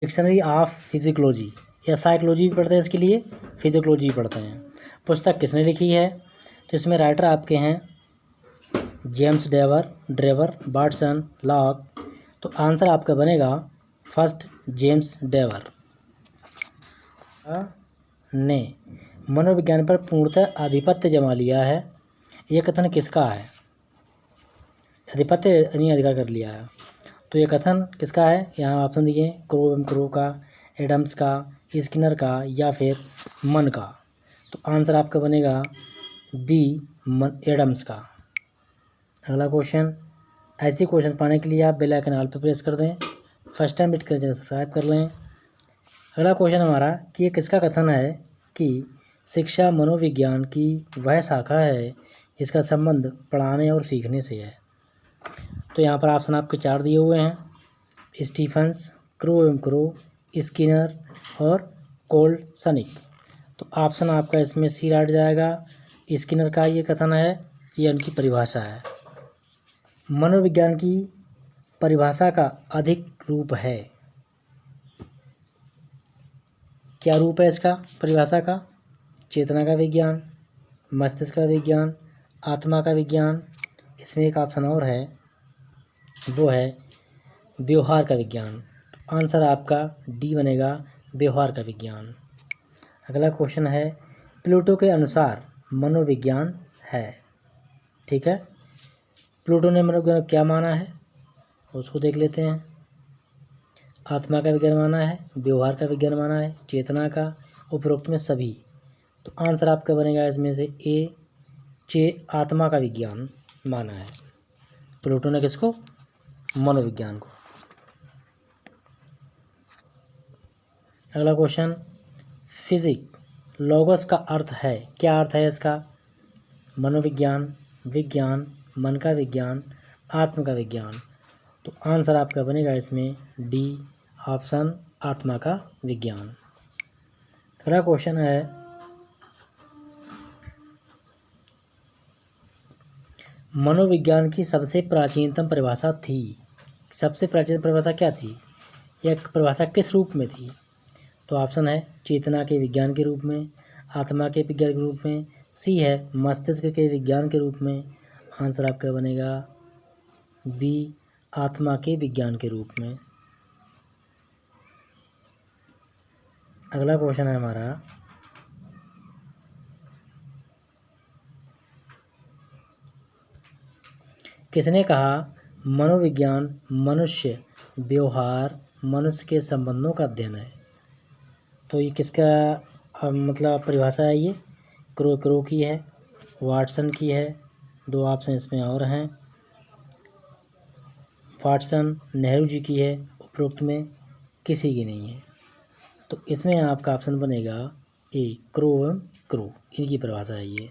Dictionary of फिजिकोलॉजी या psychology भी पढ़ते हैं, इसके लिए फिजिकोलॉजी भी पढ़ते हैं। पुस्तक किसने लिखी है? तो इसमें राइटर आपके हैं जेम्स ड्रेवर, वाटसन, लॉक। तो आंसर आपका बनेगा फर्स्ट जेम्स ड्रेवर ने मनोविज्ञान पर पूर्णतः आधिपत्य जमा लिया है। यह कथन किसका है? आधिपत्य यानी अधिकार कर लिया है। तो ये कथन किसका है? यहाँ ऑप्शन दिए क्रो का, एडम्स का, स्किनर का या फिर मन का। तो आंसर आपका बनेगा बी एडम्स का। अगला क्वेश्चन, ऐसे क्वेश्चन पाने के लिए आप बेल आइकन ऑल पर प्रेस कर दें। फर्स्ट टाइम विजिट करें सब्सक्राइब कर लें। अगला क्वेश्चन हमारा कि ये किसका कथन है कि शिक्षा मनोविज्ञान की वह शाखा है जिसका संबंध पढ़ाने और सीखने से है। तो यहाँ पर ऑप्शन आपके 4 दिए हुए हैं, स्टीफन्स, क्रो, स्किनर और कोल्सनिक। तो ऑप्शन आपका इसमें सी राइट जाएगा। स्किनर का ये कथन है, ये उनकी परिभाषा है। मनोविज्ञान की परिभाषा का अधिक रूप है, क्या रूप है इसका परिभाषा का? चेतना का विज्ञान, मस्तिष्क का विज्ञान, आत्मा का विज्ञान। इसमें एक ऑप्शन और है, वो है व्यवहार का विज्ञान। आंसर आपका डी बनेगा, व्यवहार का विज्ञान। अगला क्वेश्चन है, प्लूटो के अनुसार मनोविज्ञान है। ठीक है, प्लूटो ने मनोविज्ञान क्या माना है उसको देख लेते हैं। आत्मा का विज्ञान माना है, व्यवहार का विज्ञान माना है, चेतना का, उपरोक्त में सभी। तो आंसर आपका बनेगा इसमें से ए आत्मा का विज्ञान माना है प्लूटो ने। किसको? मनोविज्ञान को। अगला क्वेश्चन, फिजिक लॉगस का अर्थ है, क्या अर्थ है इसका? मनोविज्ञान, विज्ञान, मन का विज्ञान, आत्म का विज्ञान। तो आंसर आपका बनेगा इसमें डी ऑप्शन आत्मा का विज्ञान। अगला क्वेश्चन है, मनोविज्ञान की सबसे प्राचीनतम परिभाषा थी। सबसे प्राचीन परिभाषा क्या थी? यह परिभाषा किस रूप में थी? तो ऑप्शन है चेतना के विज्ञान के रूप में, आत्मा के विज्ञान के रूप में, सी है मस्तिष्क के विज्ञान के रूप में। आंसर आपका बनेगा बी आत्मा के विज्ञान के रूप में। अगला क्वेश्चन है हमारा, किसने कहा मनोविज्ञान मनुष्य व्यवहार मनुष्य के संबंधों का अध्ययन है? तो ये किसका मतलब परिभाषा है? ये क्रो की है, वाटसन की है। 2 ऑप्शन इसमें और हैं, वाटसन, नेहरू जी की है, उपरोक्त में किसी की नहीं है। तो इसमें आपका ऑप्शन बनेगा ए क्रो, इनकी परिभाषा है ये।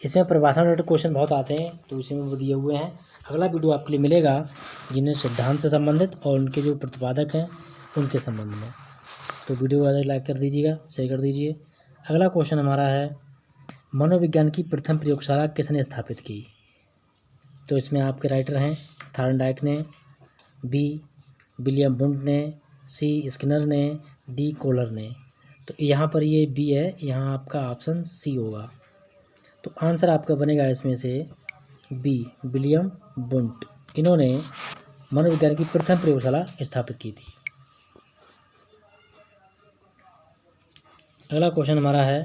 इसमें परिभाषा रिलेटेड क्वेश्चन बहुत आते हैं, तो इसमें वो दिए हुए हैं। अगला वीडियो आपके लिए मिलेगा जिन्हें सिद्धांत से संबंधित और उनके जो प्रतिपादक हैं उनके संबंध में। तो वीडियो को लाइक कर दीजिएगा, शेयर कर दीजिए। अगला क्वेश्चन हमारा है, मनोविज्ञान की प्रथम प्रयोगशाला किसने स्थापित की? तो इसमें आपके राइटर हैं थॉर्नडाइक ने, बी विलियम वुंड ने, सी स्किनर ने, डी कोलर ने। तो यहाँ पर ये बी है, यहाँ आपका ऑप्शन सी होगा। तो आंसर आपका बनेगा इसमें से बी विलियम वुंड। इन्होंने मनोविज्ञान की प्रथम प्रयोगशाला स्थापित की थी। अगला क्वेश्चन हमारा है,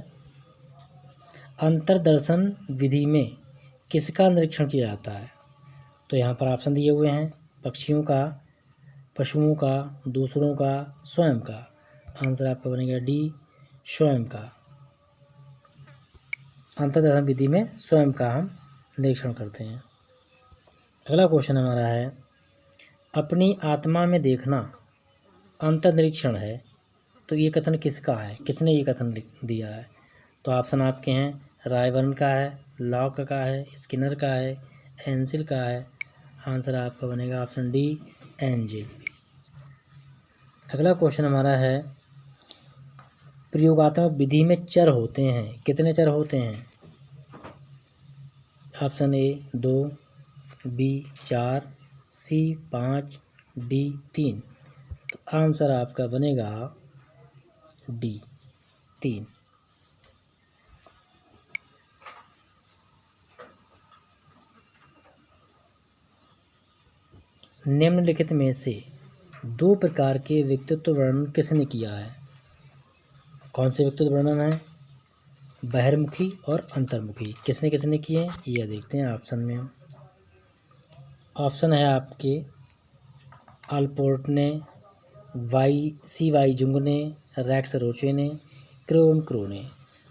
अंतर्दर्शन विधि में किसका निरीक्षण किया जाता है? तो यहाँ पर ऑप्शन दिए हुए हैं, पक्षियों का, पशुओं का, दूसरों का, स्वयं का। आंसर आपका बनेगा डी स्वयं का। अंतर्दर्शन विधि में स्वयं का हम निरीक्षण करते हैं। अगला क्वेश्चन हमारा है, अपनी आत्मा में देखना अंतर्निरीक्षण है। तो ये कथन किसका है, किसने ये कथन दिया है? तो ऑप्शन आपके हैं रायबर्न का है, लॉक का है, स्किनर का है, एंजिल का है। आंसर आपका बनेगा ऑप्शन डी एंजिल। अगला क्वेश्चन हमारा है, प्रयोगात्मक विधि में चर होते हैं, कितने चर होते हैं? Option A 2, B 4, C 5, D 3। तो आंसर आपका बनेगा डी 3। निम्नलिखित में से 2 प्रकार के व्यक्तित्व वर्णन किसने किया है? कौन से व्यक्तित्व वर्णन है? बहिर्मुखी और अंतर्मुखी किसने किसने किए हैं ये देखते हैं ऑप्शन में। ऑप्शन है आपके अल्पोर्ट ने, वाई जुंग ने, रैक्स रोचे ने, क्रो ने।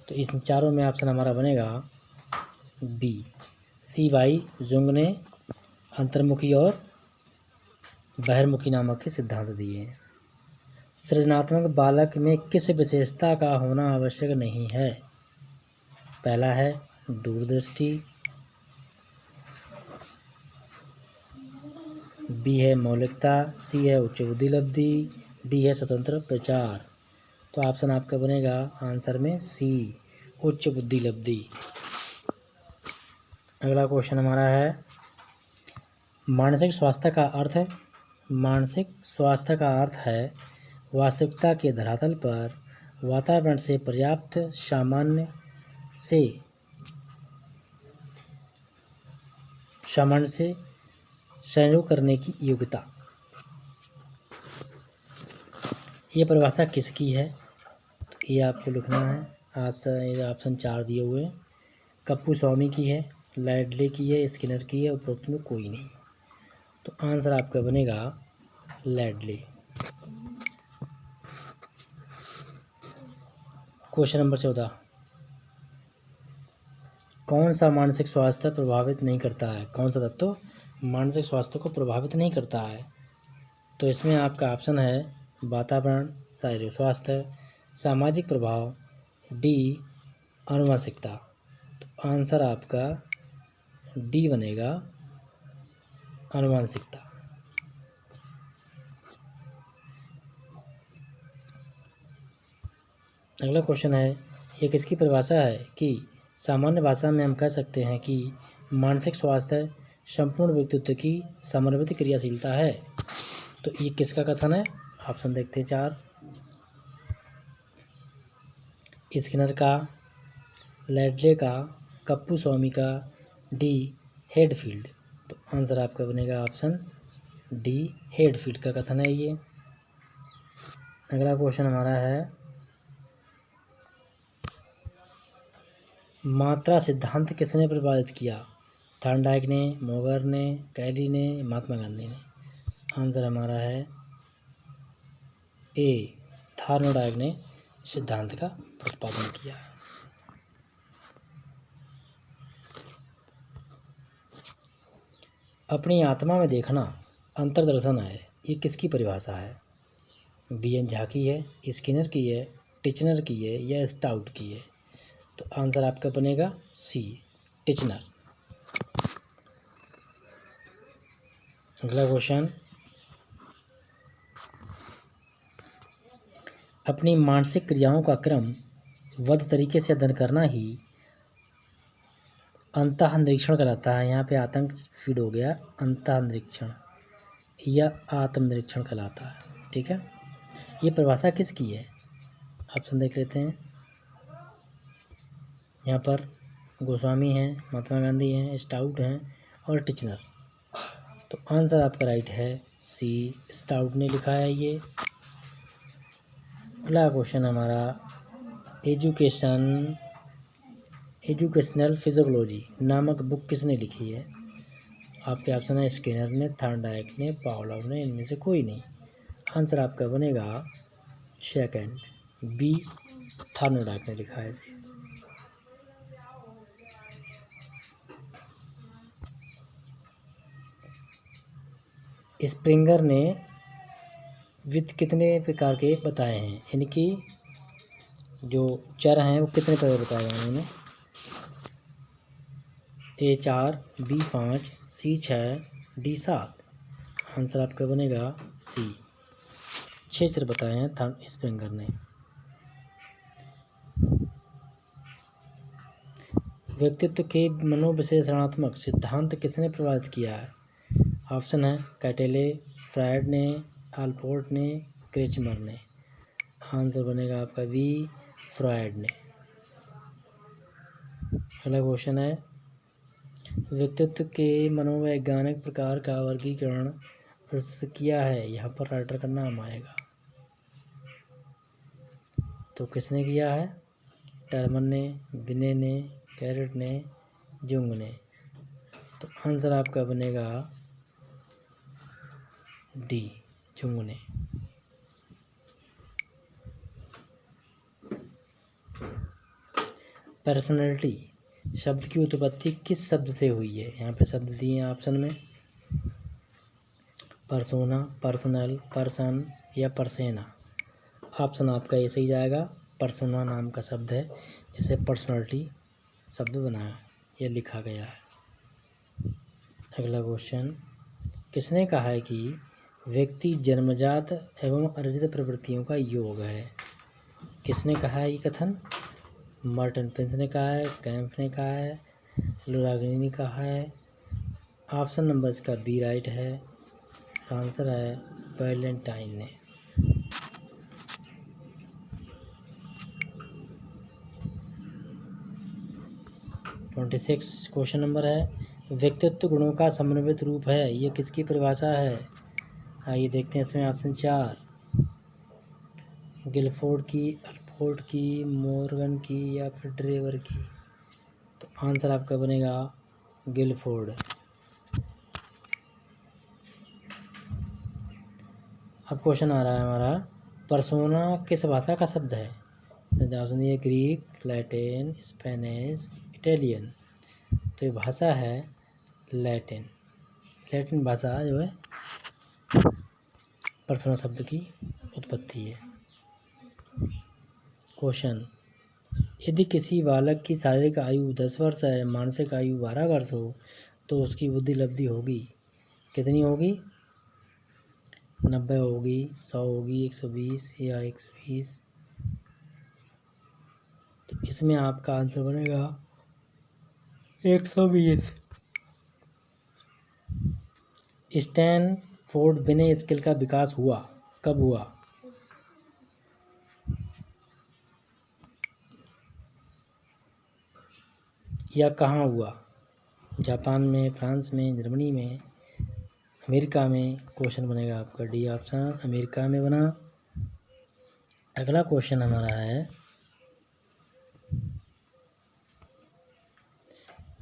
तो इस चारों में ऑप्शन हमारा बनेगा बी, वाई जुंग ने अंतर्मुखी और बहिर्मुखी नामक के सिद्धांत दिए हैं। सृजनात्मक बालक में किस विशेषता का होना आवश्यक नहीं है? पहला है दूरदृष्टि, बी है मौलिकता, सी है उच्च बुद्धि लब्धि, डी है स्वतंत्र विचार। तो ऑप्शन आपका बनेगा आंसर में सी, उच्च बुद्धि लब्धि। अगला क्वेश्चन हमारा है मानसिक स्वास्थ्य का अर्थ है। मानसिक स्वास्थ्य का अर्थ है वास्तविकता के धरातल पर वातावरण से पर्याप्त सामान्य से संयोग करने की योग्यता। ये परिभाषा किसकी है? तो ये आपको लिखना है। ऑप्शन 4 दिए हुए हैं। कप्पू स्वामी की है, लैडले की है, स्किनर की है, उपरोक्त में कोई नहीं। तो आंसर आपका बनेगा लैडले। क्वेश्चन नंबर 14, कौन सा मानसिक स्वास्थ्य प्रभावित नहीं करता है? कौन सा तत्व मानसिक स्वास्थ्य को प्रभावित नहीं करता है? तो इसमें आपका ऑप्शन है वातावरण, शारीरिक स्वास्थ्य, सामाजिक प्रभाव, डी आनुवंशिकता। तो आंसर आपका डी बनेगा आनुवंशिकता। अगला क्वेश्चन है ये किसकी परिभाषा है कि सामान्य भाषा में हम कह सकते हैं कि मानसिक स्वास्थ्य संपूर्ण व्यक्तित्व की समन्वित क्रियाशीलता है। तो ये किसका कथन है? ऑप्शन देखते हैं 4, स्किनर का, लैडले का, कप्पू स्वामी का, डी हेडफील्ड। तो आंसर आपका बनेगा ऑप्शन डी हेडफील्ड का कथन है ये। अगला क्वेश्चन हमारा है मात्रा सिद्धांत किसने प्रतिपादित किया? थॉर्नडाइक ने, मोगर ने, कैली ने, महात्मा गांधी ने। आंसर हमारा है ए, थॉर्नडाइक ने सिद्धांत का प्रतिपादन किया। अपनी आत्मा में देखना अंतर्दर्शन है, ये किसकी परिभाषा है? बी.एन. झा की है, स्किनर की है, टिचनर की है या स्टाउट की है? तो आंसर आपका बनेगा सी, टिचनर। अगला क्वेश्चन, अपनी मानसिक क्रियाओं का क्रमबद्ध तरीके से अध्ययन करना ही अंतः निरीक्षण कहलाता है। यहाँ पे आतंक फीड हो गया, अंतः निरीक्षण या आत्मनिरीक्षण कहलाता है। ठीक है, ये परिभाषा किसकी है? ऑप्शन देख लेते हैं। यहाँ पर गोस्वामी हैं, महात्मा गांधी हैं, स्टाउट हैं और टिचनर। तो आंसर आपका राइट है सी, स्टाउट ने लिखा है ये। अगला क्वेश्चन हमारा एजुकेशनल फिजियोलॉजी नामक बुक किसने लिखी है? आपके ऑप्शन है स्किनर ने, थॉर्नडाइक ने, पावलोव ने, इनमें से कोई नहीं। आंसर आपका बनेगा सेकंड, बी, थॉर्नडाइक ने लिखा है इसे। स्प्रिंगर ने वित्त कितने प्रकार के बताए हैं? यानी कि जो चर हैं वो कितने प्रकार बताए हैं उन्होंने? ए 4, बी 5, सी 6, डी 7। आंसर आपका बनेगा सी, 6 चर बताए हैं स्प्रिंगर ने। व्यक्तित्व के मनोविश्लेषणात्मक सिद्धांत किसने प्रभावित किया है? ऑप्शन है कैटेले, फ्रायड ने, आल्पोर्ट ने, क्रेचमर ने। आंसर बनेगा आपका बी, फ्रॉयड ने। अगला क्वेश्चन है, व्यक्तित्व के मनोवैज्ञानिक प्रकार का वर्गीकरण प्रस्तुत किया है। यहाँ पर राइटर का नाम आएगा, तो किसने किया है? टर्मन ने, बिने ने, कैरेट ने, जुंग ने। तो आंसर आपका बनेगा डी, जुंग ने। पर्सनैलिटी शब्द की उत्पत्ति किस शब्द से हुई है? यहाँ पे शब्द दिए हैं ऑप्शन में, पर्सोना, पर्सनल, पर्सन या पर्सेना। ऑप्शन आपका ये सही जाएगा। पर्सोना नाम का शब्द है जिसे पर्सनैलिटी शब्द बनाया या लिखा गया है। अगला क्वेश्चन, किसने कहा है कि व्यक्ति जन्मजात एवं अर्जित प्रवृत्तियों का योग है? किसने कहा है ये कथन? मार्टिन पेंस ने कहा है, कैम्प ने कहा है, लुरागनी ने कहा है। ऑप्शन नंबर इसका बी राइट है। आंसर है वैलेंटाइन ने। क्वेश्चन नंबर है, व्यक्तित्व गुणों का समन्वित रूप है, ये किसकी परिभाषा है? आइए देखते हैं इसमें ऑप्शन 4, गिलफोर्ड की, अल्पोर्ट की, मॉर्गन की या फिर ड्रेवर की। तो आंसर आपका बनेगा गिलफोर्ड। अब क्वेश्चन आ रहा है हमारा, पर्सोना किस भाषा का शब्द है? ऑप्शन ये ग्रीक, लैटिन, स्पेनिश, इटालियन। तो ये भाषा है लैटिन। लैटिन भाषा जो है पर्सोना शब्द की उत्पत्ति है। क्वेश्चन, यदि किसी बालक की शारीरिक आयु 10 वर्ष है, मानसिक आयु 12 वर्ष हो, तो उसकी बुद्धि लब्धि होगी कितनी होगी? 90 होगी, 100 होगी, 120 या 120। तो इसमें आपका आंसर बनेगा 120। स्टैनफोर्ड बिने स्केल का विकास हुआ, कब हुआ? या कहाँ हुआ? जापान में, फ्रांस में, जर्मनी में, अमेरिका में। क्वेश्चन बनेगा आपका डी ऑप्शन, अमेरिका में बना। अगला क्वेश्चन हमारा है,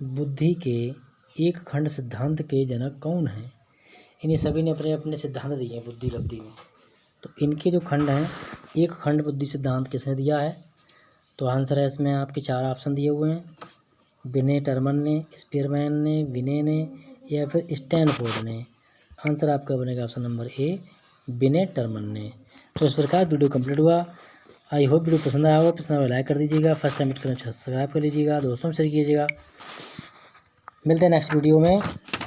बुद्धि के एक खंड सिद्धांत के जनक कौन हैं? इन्हीं सभी ने अपने अपने सिद्धांत दिए हैं बुद्धि लब्धि में। तो इनके जो खंड हैं, एक खंड बुद्धि सिद्धांत किसने दिया है? तो आंसर है इसमें आपके 4 ऑप्शन दिए हुए हैं, बिने, टर्मन ने, स्पीयरमैन ने, विने ने या फिर स्टैनफोर्ड ने। आंसर आपका बनेगा ऑप्शन नंबर ए, बिने टर्मन ने। तो इस प्रकार वीडियो कंप्लीट हुआ। आई होप वीडियो पसंद आया होगा। पसंद आया लाइक कर दीजिएगा, फर्स्ट टाइम सब्सक्राइब कर लीजिएगा, दोस्तों में शेयर कीजिएगा। मिलते हैं नेक्स्ट वीडियो में।